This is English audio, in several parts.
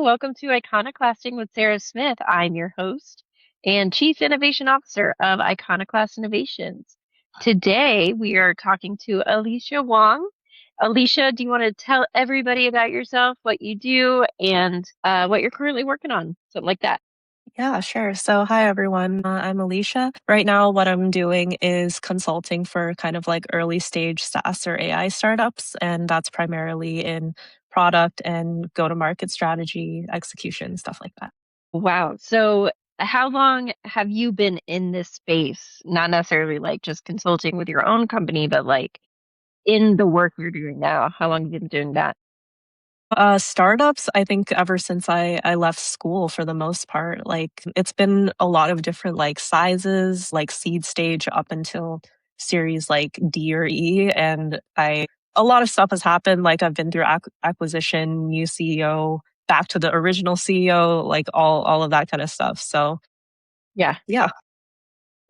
welcome to Iconoclasting with Sarah Smith. I'm your host and Chief Innovation Officer of Iconoclast Innovations. Today we are talking to Alicia Wong. Alicia, do you want to tell everybody about yourself, what you do, and what you're currently working on? Something like that. Yeah, sure. So, hi everyone. I'm Alicia. Right now, what I'm doing is consulting for kind of like early stage SaaS or AI startups, and that's primarily in product and go to market strategy, execution, stuff like that. Wow. So, how long have you been in this space? Not necessarily like just consulting with your own company, but like in the work you're doing now. How long have you been doing that? Startups, I think ever since I left school for the most part, like it's been a lot of different like sizes, like seed stage up until series like D or E. And a lot of stuff has happened. Like I've been through acquisition, new CEO, back to the original CEO, like all of that kind of stuff. So Yeah. yeah.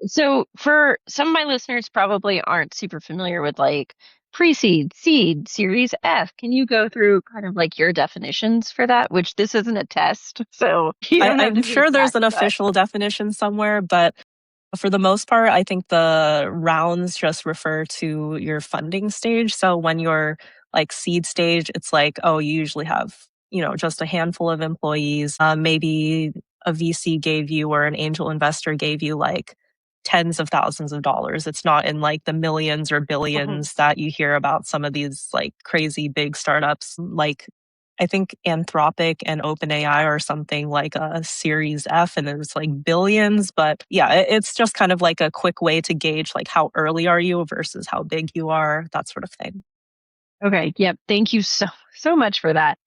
So for some of my listeners probably aren't super familiar with like pre-seed, seed, series F. Can you go through kind of like your definitions for that? Which this isn't a test, so you don't have I'm to be sure there's exact, an but official definition somewhere, but for the most part, I think the rounds just refer to your funding stage. So when you're like seed stage, it's like, oh, you usually have, just a handful of employees. Maybe a VC gave you or an angel investor gave you like tens of thousands of dollars. It's not in like the millions or Mhm. billions that you hear about some of these like crazy big startups. Like I think Anthropic and OpenAI are something like a Series F, and it's like billions. But yeah, it's just kind of like a quick way to gauge like how early are you versus how big you are, that sort of thing. Okay, yep. Thank you so much for that.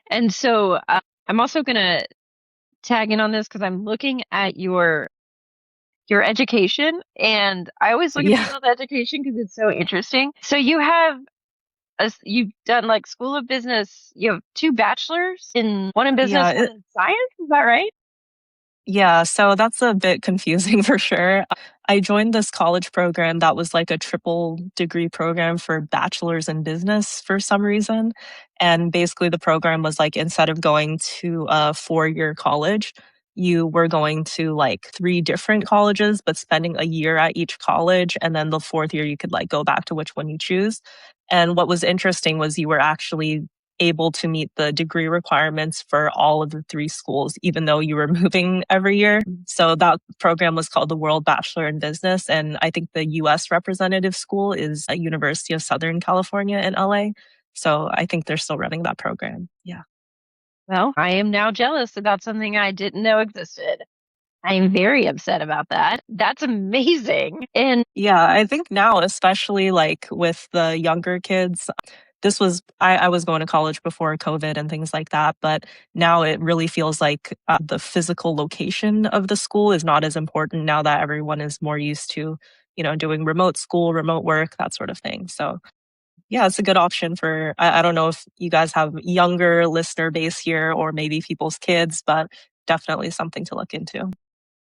And so I'm also gonna tag in on this because I'm looking at your education, and I always look at Yeah, people's education because it's so interesting. So you have you've done like School of Business. You have two bachelors in one in business, one yeah. in science. Is that right? Yeah, so that's a bit confusing for sure. I joined this college program that was like a triple degree program for bachelor's in business for some reason. And basically, the program was like instead of going to a 4 year college, you were going to like three different colleges, but spending a year at each college. And then the fourth year, you could like go back to which one you choose. And what was interesting was you were actually able to meet the degree requirements for all of the three schools, even though you were moving every year. So that program was called the World Bachelor in Business. And I think the US representative school is at University of Southern California in LA. So I think they're still running that program. Yeah. Well, I am now jealous about something I didn't know existed. I'm very upset about that. That's amazing. And Yeah, I think now, especially like with the younger kids, I was going to college before COVID and things like that, but now it really feels like the physical location of the school is not as important now that everyone is more used to, doing remote school, remote work, that sort of thing. So yeah, it's a good option for, I don't know if you guys have younger listener base here or maybe people's kids, but definitely something to look into.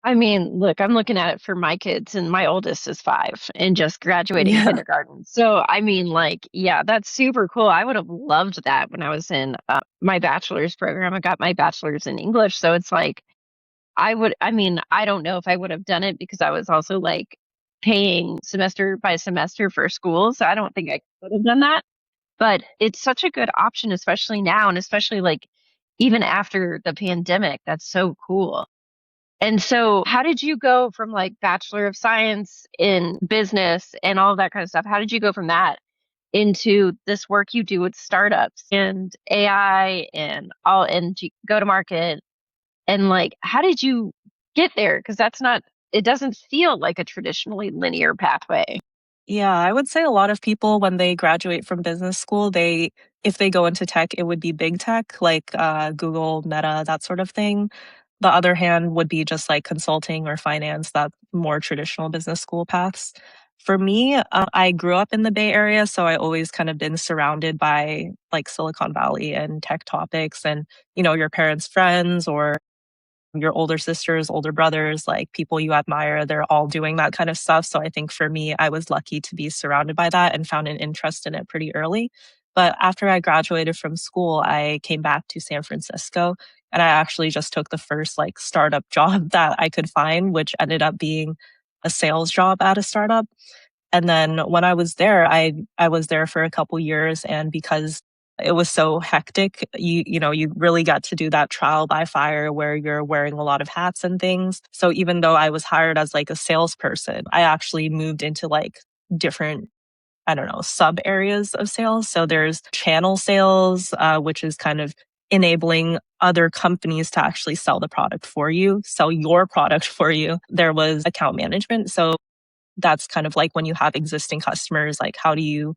I mean, look, I'm looking at it for my kids, and my oldest is 5 and just graduating Yeah. kindergarten. So, I mean, like, yeah, that's super cool. I would have loved that when I was in my bachelor's program. I got my bachelor's in English. So it's like, I mean, I don't know if I would have done it because I was also like paying semester by semester for school. So I don't think I could have done that. But it's such a good option, especially now, and especially like even after the pandemic. That's so cool. And so, how did you go from like Bachelor of Science in business and all of that kind of stuff? How did you go from that into this work you do with startups and AI and all and go to market? And like, how did you get there? Because that's not, it doesn't feel like a traditionally linear pathway. Yeah, I would say a lot of people when they graduate from business school, if they go into tech, it would be big tech like Google, Meta, that sort of thing. The other hand would be just like consulting or finance, that more traditional business school paths. For me, I grew up in the Bay Area, so I always kind of been surrounded by like Silicon Valley and tech topics and, your parents' friends or your older sisters, older brothers, like people you admire, they're all doing that kind of stuff. So I think for me, I was lucky to be surrounded by that and found an interest in it pretty early. But after I graduated from school, I came back to San Francisco And I actually just took the first like startup job that I could find, which ended up being a sales job at a startup. And then when I was there, I was there for a couple years, and because it was so hectic, you really got to do that trial by fire where you're wearing a lot of hats and things. So even though I was hired as like a salesperson, I actually moved into like different, I don't know, sub areas of sales. So there's channel sales, which is kind of enabling other companies to actually sell the product for you, sell your product for you. There was account management. So that's kind of like when you have existing customers, like how do you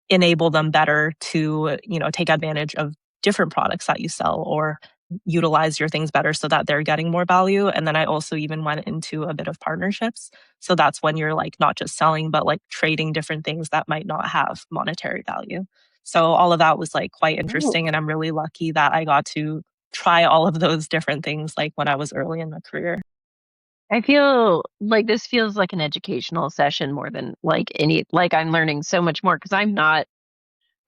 enable them better to, take advantage of different products that you sell or utilize your things better so that they're getting more value. And then I also even went into a bit of partnerships. So that's when you're like not just selling, but like trading different things that might not have monetary value. So all of that was like quite Oh, interesting. And I'm really lucky that I got to try all of those different things like when I was early in my career. I feel like this feels like an educational session more than like like I'm learning so much more because I'm not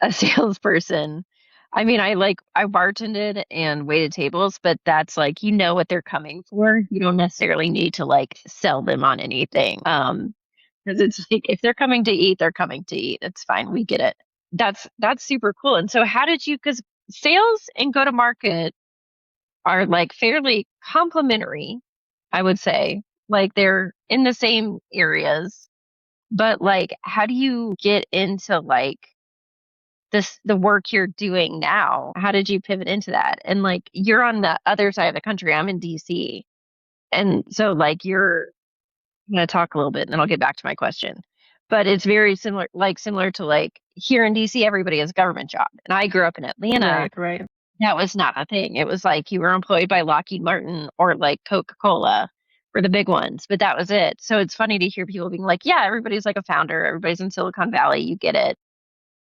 a salesperson. I mean, I bartended and waited tables, but that's like you know what they're coming for. You don't necessarily need to like sell them on anything. Because it's like if they're coming to eat, they're coming to eat. It's fine. We get it. That's super cool. And so how did you, because sales and go to market are like fairly complementary, I would say. Like they're in the same areas, but like how do you get into like the work you're doing now? How did you pivot into that? And like you're on the other side of the country. I'm in DC. And so like I'm gonna talk a little bit and then I'll get back to my question. But it's very similar to like here in DC, everybody has a government job. And I grew up in Atlanta. Right, right. That was not a thing. It was like you were employed by Lockheed Martin or like Coca-Cola were the big ones, but that was it. So it's funny to hear people being like, yeah, everybody's like a founder, everybody's in Silicon Valley, you get it.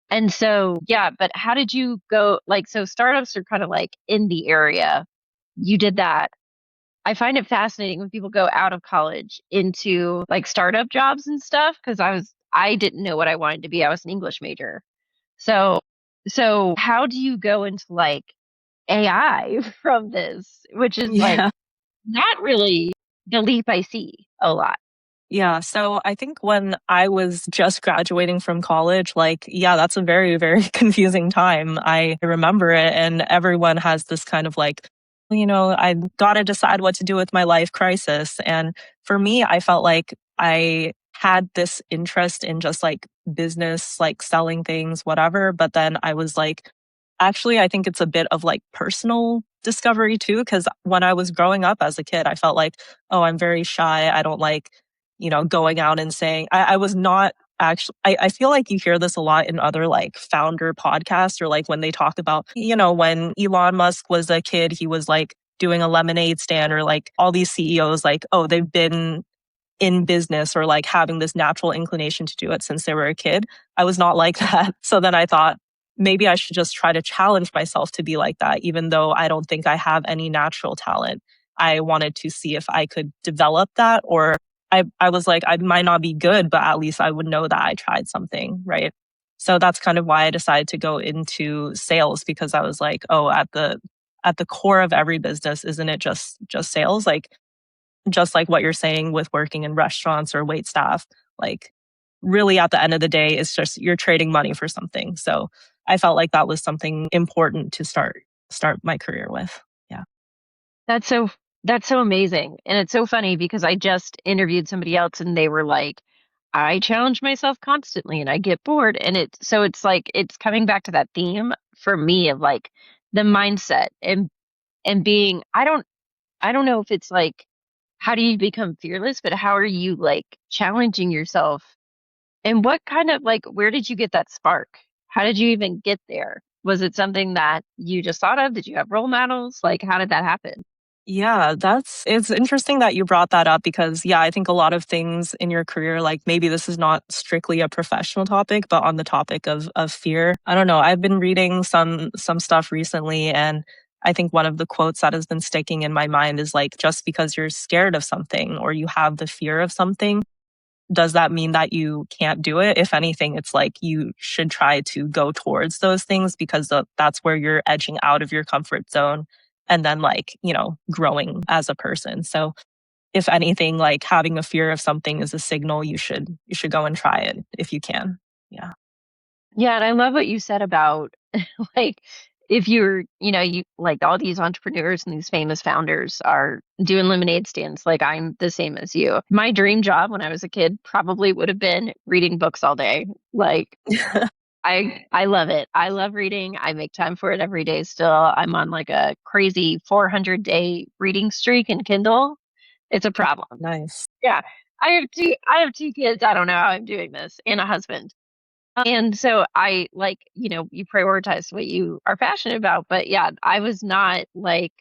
And so, yeah, but how did you go? Like, so startups are kind of like in the area. You did that. I find it fascinating when people go out of college into like startup jobs and stuff because I didn't know what I wanted to be. I was an English major. So, so how do you go into like AI from this, which is like Yeah. not really the leap I see a lot. Yeah. So I think when I was just graduating from college, like, yeah, that's a very, very confusing time. I remember it, and everyone has this kind of like, I've got to decide what to do with my life crisis. And for me, I felt like I had this interest in just like business, like selling things, whatever. But then I was like, actually, I think it's a bit of like personal discovery too. Cause when I was growing up as a kid, I felt like, oh, I'm very shy. I don't like, going out and saying, I was not actually, I feel like you hear this a lot in other like founder podcasts or like when they talk about, when Elon Musk was a kid, he was like doing a lemonade stand or like all these CEOs, like, oh, they've been in business or like having this natural inclination to do it since they were a kid. I was not like that. So then I thought maybe I should just try to challenge myself to be like that, even though I don't think I have any natural talent. I wanted to see if I could develop that, or I was like, I might not be good, but at least I would know that I tried something. Right. So that's kind of why I decided to go into sales, because I was like, oh, at the core of every business, isn't it just sales? Like just like what you're saying with working in restaurants or wait staff, like really at the end of the day, it's just you're trading money for something. So I felt like that was something important to start my career with. Yeah. That's so that's so amazing. And it's so funny because I just interviewed somebody else and they were like, I challenge myself constantly and I get bored. And it's like it's coming back to that theme for me of like the mindset and being I don't know if it's like how do you become fearless, but how are you like challenging yourself? And what kind of like, where did you get that spark? How did you even get there? Was it something that you just thought of? Did you have role models? Like, how did that happen? Yeah, it's interesting that you brought that up because yeah, I think a lot of things in your career, like maybe this is not strictly a professional topic, but on the topic of fear. I don't know. I've been reading some stuff recently, and I think one of the quotes that has been sticking in my mind is like, just because you're scared of something or you have the fear of something, does that mean that you can't do it? If anything, it's like you should try to go towards those things because that's where you're edging out of your comfort zone and then like, growing as a person. So if anything, like having a fear of something is a signal you should go and try it if you can. Yeah. Yeah, and I love what you said about like if you're, you like all these entrepreneurs and these famous founders are doing lemonade stands, like I'm the same as you. My dream job when I was a kid probably would have been reading books all day. Like I love it. I love reading. I make time for it every day still. I'm on like a crazy 400-day reading streak in Kindle. It's a problem. Nice. Yeah. I have two kids. I don't know how I'm doing this and a husband. And so I like, you prioritize what you are passionate about. But yeah, I was not like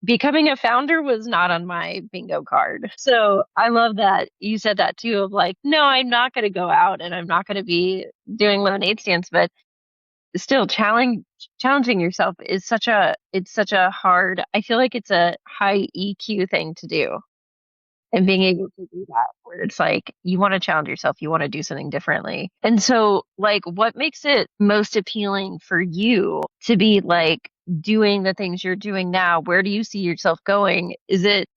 becoming a founder was not on my bingo card. So I love that you said that too of like, no, I'm not going to go out and I'm not going to be doing lemonade stands, but still challenging yourself is such a hard, I feel like it's a high EQ thing to do and being able to do that where it's like you want to challenge yourself, you want to do something differently. And so like what makes it most appealing for you to be like doing the things you're doing now? Where do you see yourself going? Is it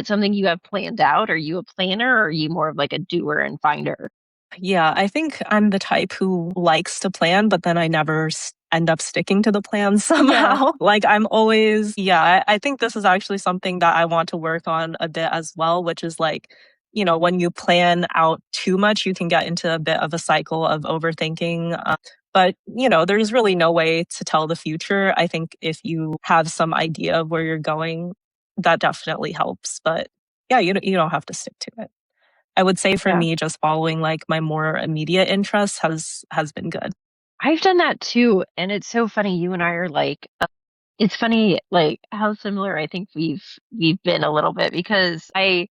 something you have planned out? Are you a planner or are you more of like a doer and finder? Yeah, I think I'm the type who likes to plan, but then I never end up sticking to the plan Yeah. somehow. Like I'm always, yeah, I think this is actually something that I want to work on a bit as well, which is like, when you plan out too much, you can get into a bit of a cycle of overthinking. But, there's really no way to tell the future. I think if you have some idea of where you're going, that definitely helps. But yeah, you don't have to stick to it. I would say for Yeah. me, just following like my more immediate interests has been good. I've done that too. And it's so funny. You and I are like, it's funny, like how similar I think we've been a little bit because I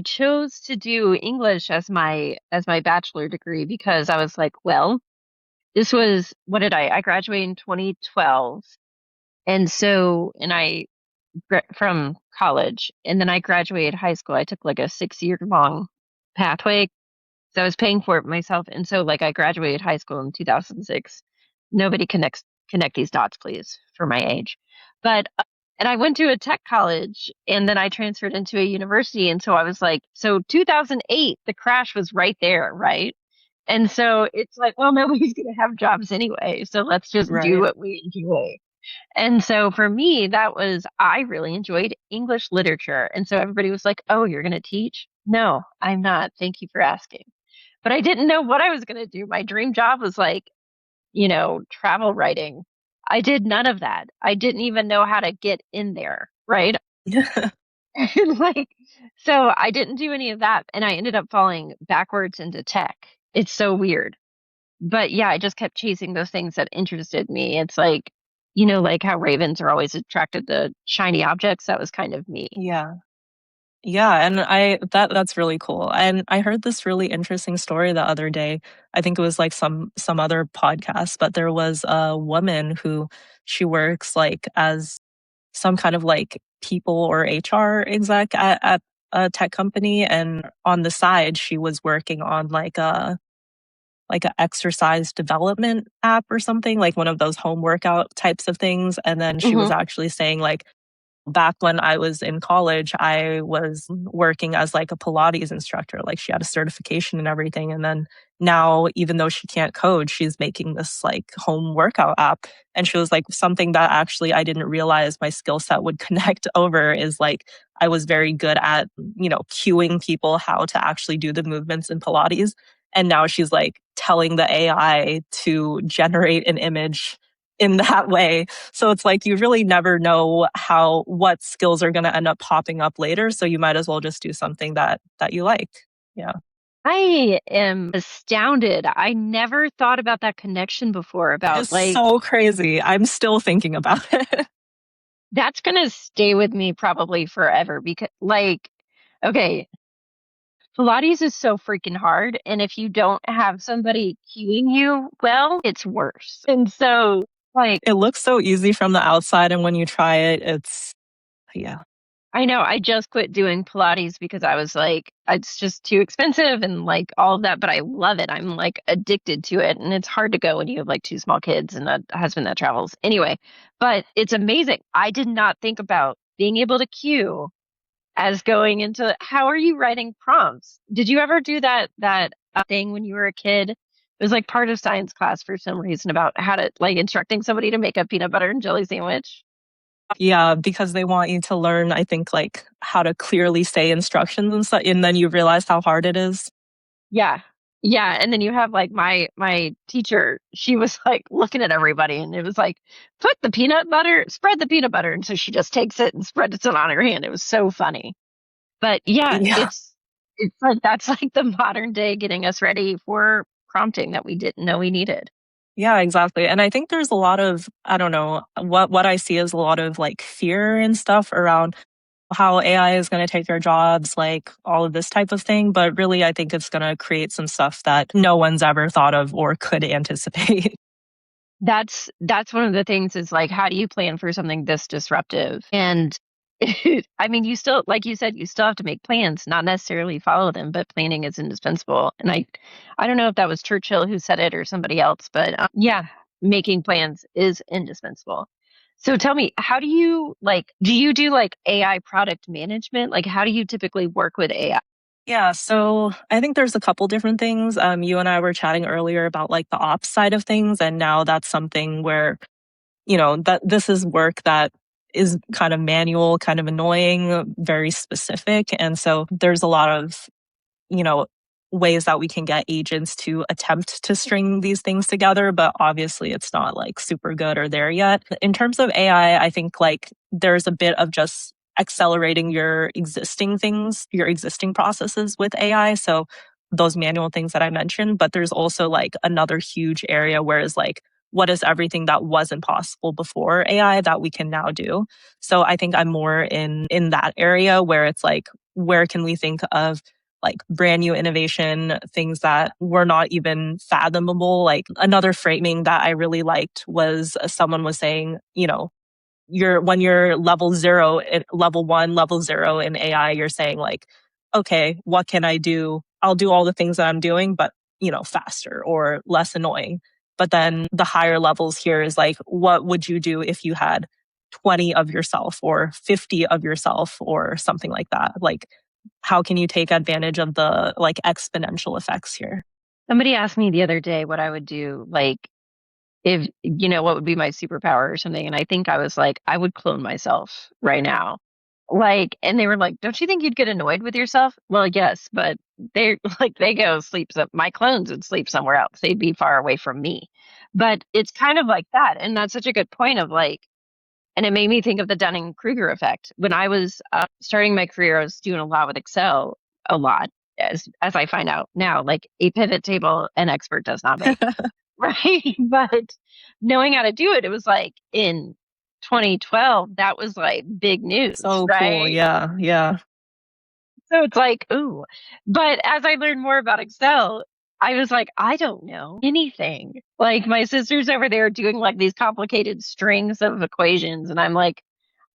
chose to do English as my bachelor degree because I was like, well, this was what did I graduated in 2012. And so and I from college and then I graduated high school. I took like a 6 year long pathway so I was paying for it myself. And so like I graduated high school in 2006. Nobody connect these dots, please, for my age. But and I went to a tech college and then I transferred into a university. And so I was like, so 2008, the crash was right there, right? And so it's like, well, nobody's going to have jobs anyway. So let's just do Right. what we enjoy. And so for me, I really enjoyed English literature. And so everybody was like, oh, you're going to teach? No, I'm not. Thank you for asking. But I didn't know what I was going to do. My dream job was like, travel writing. I did none of that. I didn't even know how to get in there, right? And like, so I didn't do any of that. And I ended up falling backwards into tech. It's so weird. But yeah, I just kept chasing those things that interested me. It's like, like how ravens are always attracted to shiny objects. That was kind of me. Yeah. Yeah, and that's really cool. And I heard this really interesting story the other day. I think it was like some other podcast, but there was a woman who she works like as some kind of like people or HR exec at a tech company, and on the side she was working on like a exercise development app or something, like one of those home workout types of things. And then she was Hmm. actually saying like back when I was in college, I was working as like a Pilates instructor. Like she had a certification and everything. And then now, even though she can't code, she's making this like home workout app. And she was like, something that actually I didn't realize my skill set would connect over is like, I was very good at, cueing people how to actually do the movements in Pilates. And now she's like telling the AI to generate an image in that way. So it's like you really never know what skills are going to end up popping up later. So you might as well just do something that you like. Yeah. I am astounded. I never thought about that connection before about It's like, so crazy. I'm still thinking about it. that's going to stay with me probably forever because, like, okay, Pilates is so freaking hard. And if you don't have somebody cueing you well, it's worse. And so, like, It looks so easy from the outside, and when you try it, it's yeah. I know. I just quit doing Pilates because I was like, it's just too expensive and like all of that, but I love it. I'm like addicted to it. And it's hard to go when you have like two small kids and a husband that travels. Anyway, but it's amazing. I did not think about being able to cue as going into how are you writing prompts? Did you ever do that thing when you were a kid? It was like part of science class for some reason about how to like instructing somebody to make a peanut butter and jelly sandwich. Yeah, because they want you to learn, I think, like how to clearly say instructions and stuff, and then you realize how hard it is. Yeah. Yeah. And then you have like my teacher, she was like looking at everybody and it was like, put the peanut butter, spread the peanut butter. And so she just takes it and spreads it on her hand. It was so funny. But yeah, Yeah. it's like that's like the modern day getting us ready for prompting that we didn't know we needed. Yeah, exactly. And I think there's a lot of, I don't know, what I see is a lot of like fear and stuff around how AI is going to take our jobs, like all of this type of thing. But really, I think it's going to create some stuff that no one's ever thought of or could anticipate. That's one of the things is like how do you plan for something this disruptive? And I mean, you still, like you said, you still have to make plans, not necessarily follow them, but planning is indispensable. And I don't know if that was Churchill who said it or somebody else, but yeah, making plans is indispensable. So tell me, how do you like, do you do like AI product management? Like, how do you typically work with AI? Yeah, so I think there's a couple different things. You and I were chatting earlier about like the ops side of things, and now that's something where that this is work that is kind of manual, kind of annoying, very specific, and so there's a lot of you know, ways that we can get agents to attempt to string these things together, but obviously it's not like super good or there yet. In terms of AI, I think like there's a bit of just accelerating your existing things, your existing processes with AI. So those manual things that I mentioned, but there's also like another huge area where is like what is everything that wasn't possible before AI that we can now do. So I think I'm more in that area where it's like where can we think of like brand new innovation, things that were not even fathomable. Like another framing that I really liked was someone was saying, you're when you're level zero, level one, level zero in AI, you're saying like, okay, what can I do? I'll do all the things that I'm doing, but faster or less annoying. But then the higher levels here is like, what would you do if you had 20 of yourself or 50 of yourself or something like that? Like, how can you take advantage of the like exponential effects here? Somebody asked me the other day what I would do, like if what would be my superpower or something, and I think I was like, I would clone myself right now. Like, and they were like, "Don't you think you'd get annoyed with yourself?" Well, yes, but they like they go sleep. My clones would sleep somewhere else. They'd be far away from me. But it's kind of like that, and that's such a good point of like, and it made me think of the Dunning-Kruger effect. When I was starting my career, I was doing a lot with Excel, a lot, as I find out now. Like a pivot table, an expert does not make. Right. But knowing how to do it, it was like in 2012, that was like big news, So cool. right? Yeah. Yeah. So it's like, ooh. But as I learned more about Excel, I was like, I don't know anything. Like my sister's over there doing like these complicated strings of equations, and I'm like,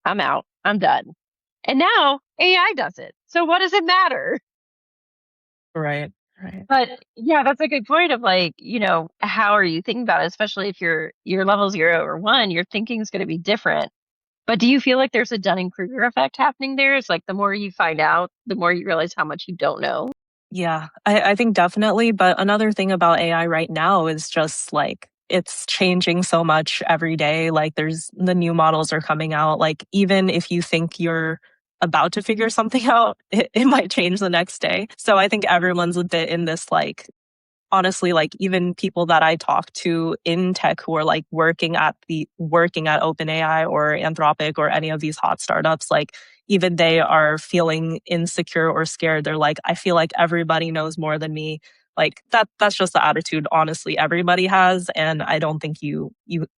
I'm out. I'm done. And now AI does it. So what does it matter? Right. Right. But yeah, that's a good point of like, how are you thinking about it? Especially if you're level 0 or 1, your thinking is going to be different. But do you feel like there's a Dunning-Kruger effect happening there? It's like the more you find out, the more you realize how much you don't know. Yeah, I think definitely. But another thing about AI right now is just like it's changing so much every day. Like there's the new models are coming out. Like even if you think you're about to figure something out, it might change the next day. So I think everyone's a bit in this like honestly, like even people that I talk to in tech who are like working at OpenAI or Anthropic or any of these hot startups, like even they are feeling insecure or scared. They're like, I feel like everybody knows more than me. Like that's just the attitude honestly everybody has. And I don't think you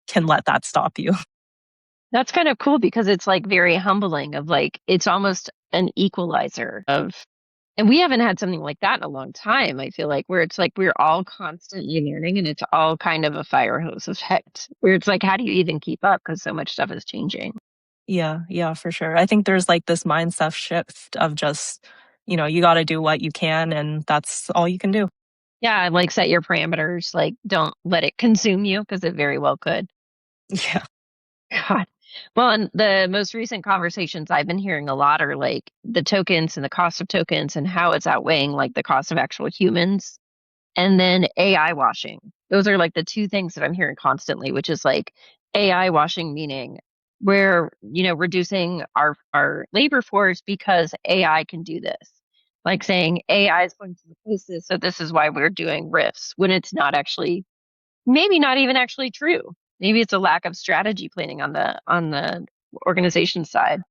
can let that stop you. That's kind of cool because it's like very humbling of like it's almost an equalizer of and we haven't had something like that in a long time, I feel like, where it's like we're all constantly learning and it's all kind of a fire hose effect, where it's like, how do you even keep up? Because so much stuff is changing. Yeah, for sure. I think there's like this mindset shift of just, you got to do what you can and that's all you can do. Yeah, like set your parameters, like don't let it consume you because it very well could. Yeah. God. Well, and the most recent conversations I've been hearing a lot are like the tokens and the cost of tokens and how it's outweighing like the cost of actual humans. And then AI washing. Those are like the two things that I'm hearing constantly, which is like AI washing, meaning we're, reducing our labor force because AI can do this. Like saying AI is going to replace this, so this is why we're doing riffs when it's not actually, maybe not even actually true. Maybe it's a lack of strategy planning on the organization side.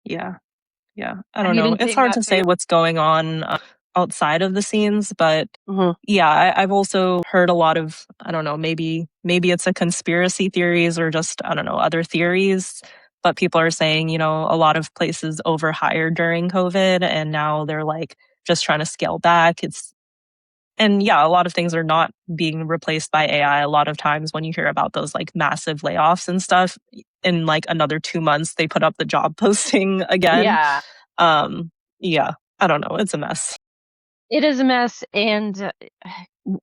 Yeah. Yeah. I Have don't you know. been It's seeing hard that to say too? what's going on outside of the scenes, but Hmm. yeah, I've also heard a lot of, I don't know, maybe it's a conspiracy theories or just, I don't know, other theories. But people are saying, a lot of places overhired during COVID and now they're like just trying to scale back. And yeah, a lot of things are not being replaced by AI. A lot of times when you hear about those like massive layoffs and stuff, in like another 2 months, they put up the job posting again. Yeah. Um, yeah, I don't know. It's a mess. It is a mess, and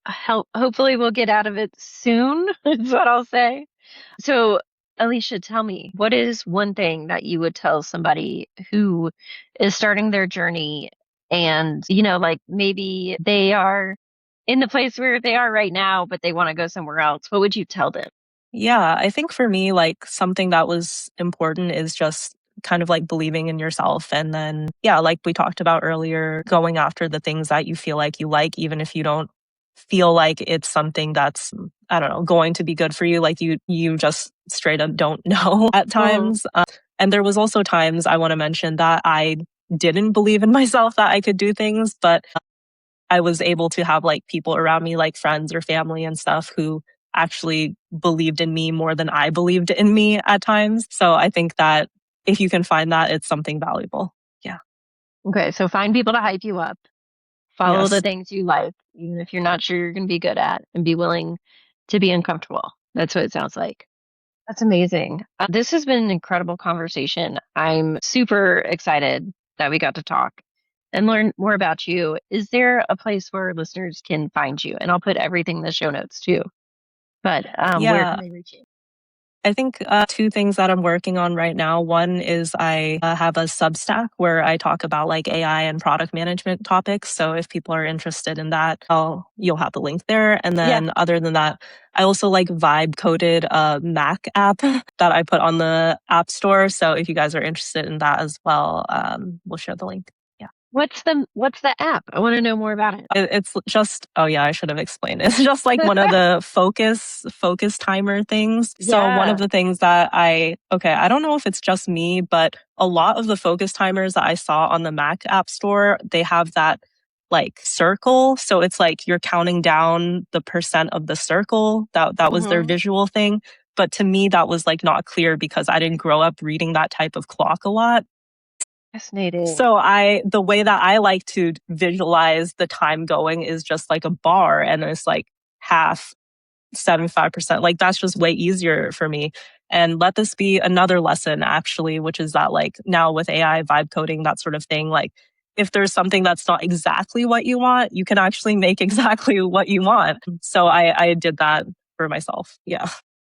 hopefully we'll get out of it soon, is what I'll say. So, Alicia, tell me, what is one thing that you would tell somebody who is starting their journey and, like maybe they are in the place where they are right now, but they want to go somewhere else? What would you tell them? Yeah, I think for me, like something that was important is just kind of like believing in yourself. And then, yeah, like we talked about earlier, going after the things that you like, even if you don't feel like it's something that's, I don't know, going to be good for you. Like you just straight up don't know at Hmm. times. And there was also times I want to mention that I didn't believe in myself that I could do things, but I was able to have like people around me, like friends or family and stuff who actually believed in me more than I believed in me at times. So I think that if you can find that, it's something valuable. Yeah. Okay, so find people to hype you up, follow the Yes. things you like, even if you're not sure you're going to be good at, and be willing to be uncomfortable. That's what it sounds like. That's amazing. This has been an incredible conversation. I'm super excited that we got to talk and learn more about you. Is there a place where listeners can find you? And I'll put everything in the show notes too. But where can Yeah. they reach you? I think two things that I'm working on right now. One is I have a Substack where I talk about like AI and product management topics. So if people are interested in that, you'll have the link there. And Yeah. then other than that, I also like vibe coded a Mac app that I put on the App Store. So if you guys are interested in that as well, we'll share the link. Yeah. What's the app? I want to know more about it. It's just, oh yeah, I should have explained. It's just like one of the focus timer things. So one of Yeah. the things that okay, I don't know if it's just me, but a lot of the focus timers that I saw on the Mac App Store, they have that like circle. So it's like you're counting down the percent of the circle. That was their Hmm. visual thing. But to me, that was like not clear because I didn't grow up reading that type of clock a lot. Fascinating. So the way that I like to visualize the time going is just like a bar and it's like half 75%. Like that's just way easier for me. And let this be another lesson actually, which is that like now with AI vibe coding, that sort of thing, like if there's something that's not exactly what you want, you can actually make exactly what you want. So I did that for myself. Yeah.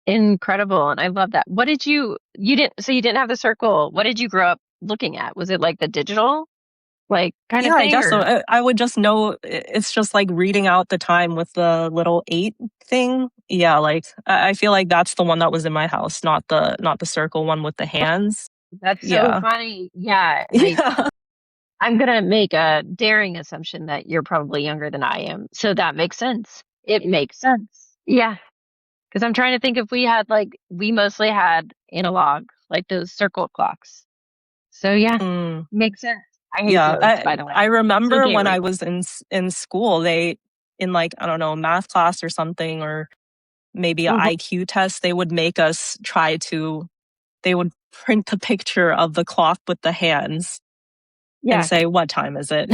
Incredible. And I love that. You didn't have the circle. What did you grow up looking at? Was it like the digital like kind Yeah, of I thing guess so. or? I would just know it's just like reading out the time with the little 8 thing. Yeah, like I feel like that's the one that was in my house, not the circle one with the hands. That's so Yeah. funny. Yeah, and Yeah. I'm gonna make a daring assumption that you're probably younger than I am. So that makes sense. It makes sense. Yeah, because I'm trying to think if we mostly had analog, like those circle clocks. So yeah, Mm, makes sense. I hate yeah. those, I by the I way. Still remember can't when I read them. was in school, they in like I don't know, math class or something or maybe an Hmm. IQ test, they would make us they would print the picture of the clock with the hands and Yeah, say what time is it?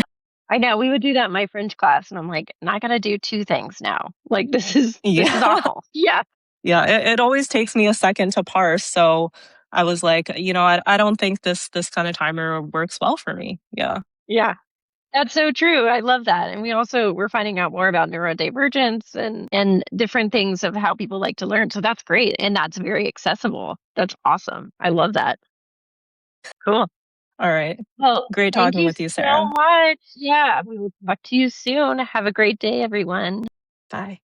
I know. We would do that in my French class, and I'm like, not gonna do two things now. Like this is Yeah. awful. Yeah. Yeah, it always takes me a second to parse. So I was like, I don't think this kind of timer works well for me. Yeah. Yeah. That's so true. I love that. And we're finding out more about neurodivergence and different things of how people like to learn. So that's great. And that's very accessible. That's awesome. I love that. Cool. All right. Well, Great thank talking you with you, so Sarah. much. Yeah, we will talk to you soon. Have a great day, everyone. Bye.